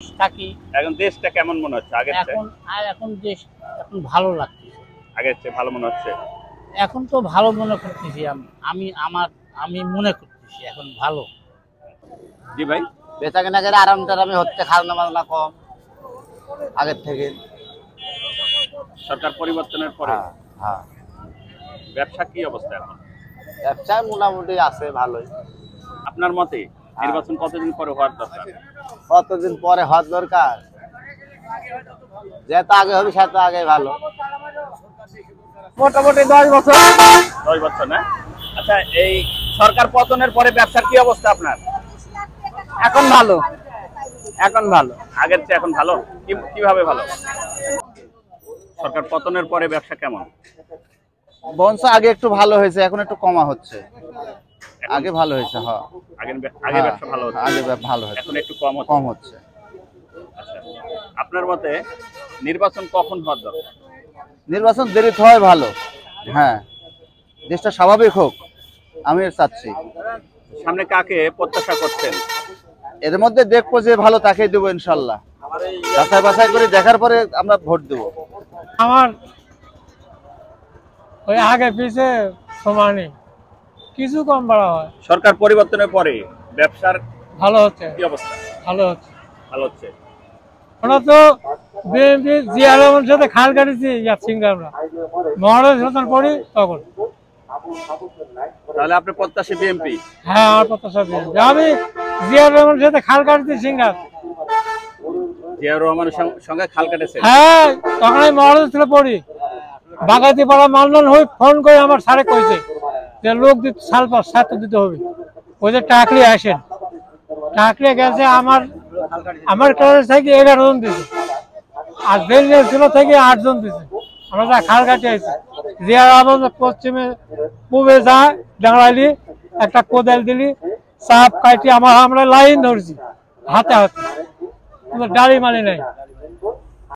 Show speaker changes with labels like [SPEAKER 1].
[SPEAKER 1] থাকি।
[SPEAKER 2] এখন দেশটা কেমন মনে হচ্ছে আগের চেয়ে?
[SPEAKER 1] এখন দেশ এখন ভালো লাগছে।
[SPEAKER 2] আগের চেয়ে ভালো মনে হচ্ছে?
[SPEAKER 1] এখন তো ভালো মনে করতেছি আমি মনে করতেছি এখন ভালো।
[SPEAKER 2] জি ভাই,
[SPEAKER 3] বেচা কেনা করে আরামটারামি হচ্ছে, খাজনা বাজনা কম আগের থেকে।
[SPEAKER 2] সরকার পরিবর্তনের পরে
[SPEAKER 3] হ্যাঁ,
[SPEAKER 2] ব্যবসা কি অবস্থা এখন?
[SPEAKER 3] ব্যবসা মোটামুটি আছে ভালোই।
[SPEAKER 2] আপনার মতে নির্বাচন কতদিন পরে হওয়ার দরকার?
[SPEAKER 3] কতদিন পরে হওয়ার দরকার? যেটা আগে হবে সেটা আগে ভালো। মোটামুটি 10 বছর।
[SPEAKER 2] 10 বছর না? আচ্ছা, এই সরকার পতনের পরে ব্যবসার কি অবস্থা আপনার?
[SPEAKER 3] এখন ভালো, এখন ভালো।
[SPEAKER 2] আগের চেয়ে এখন ভালো? কিভাবে ভালো? সরকার পতনের পরে ব্যবসা কেমন?
[SPEAKER 3] বঞ্চ আগে একটু ভালো হয়েছে, এখন একটু কমা হচ্ছে। আগে ভালো হয়েছে, হ্যাঁ
[SPEAKER 2] আগে ব্যবসা ভালো হচ্ছে,
[SPEAKER 3] আগে ভালো হয়েছে,
[SPEAKER 2] এখন একটু কম হচ্ছে। আচ্ছা, আপনার মতে নির্বাচন কখন হওয়ার দরকার?
[SPEAKER 3] নির্বাচন দেরিতে হয় ভালো। হ্যাঁ, দেশটা স্বাভাবিক হোক আমি চাচ্ছি।
[SPEAKER 2] সামনে কাকে প্রত্যাশা করছেন?
[SPEAKER 3] এর মধ্যে দেখবো যে ভালো তাকেই দেবো ইনশাল্লাহ। যাচাই বাছাই করে দেখার পরে আমরা ভোট দেবো।
[SPEAKER 4] আমার ওই আগে পিছে সমানই, কিছু কম বাড়া হয়।
[SPEAKER 2] সরকার পরিবর্তনের পরে ব্যবসার
[SPEAKER 4] ভালো হচ্ছে,
[SPEAKER 2] কি অবস্থা?
[SPEAKER 4] ভালো হচ্ছে,
[SPEAKER 2] ভালো হচ্ছে।
[SPEAKER 4] ওরা তো বিএনপি জিয়া রহমানের সাথে খাল কাটিছি সিঙ্গাররা মহারাজ হতার পরে তখন।
[SPEAKER 2] তাহলে আপনি প্রত্যাশী বিএনপি?
[SPEAKER 4] হ্যাঁ, আমার প্রত্যাশা বিএনপি। আমি জিয়া রহমানের সাথে খাল কাটিছি সিঙ্গার।
[SPEAKER 2] জিয়া রহমানের সঙ্গে খাল কাটেছেন?
[SPEAKER 4] হ্যাঁ, তখন আমি মহারাজ ছিল পড়ি। বাগাতি পাড়া মানন হয়ে ফোন করে আমার সারে কইছে যে লোক দিতে সাল পাস সাথে দিতে হবে। ওই যে টাকলি আসেন, টাকলি গেছে আমার ক্লাস থেকে 11 জন দিছে, আর বেরিয়ে ছিল থেকে 8 জন দিছে। আমরা যা খাল কাটে আছি, জিয়া রহমান পশ্চিমে পূবে যা ডাঙালি একটা কোদাল দিলি, চাপ কাটি আমরা লাইন ধরছি হাতে হাতে, ডালি মালি নাই।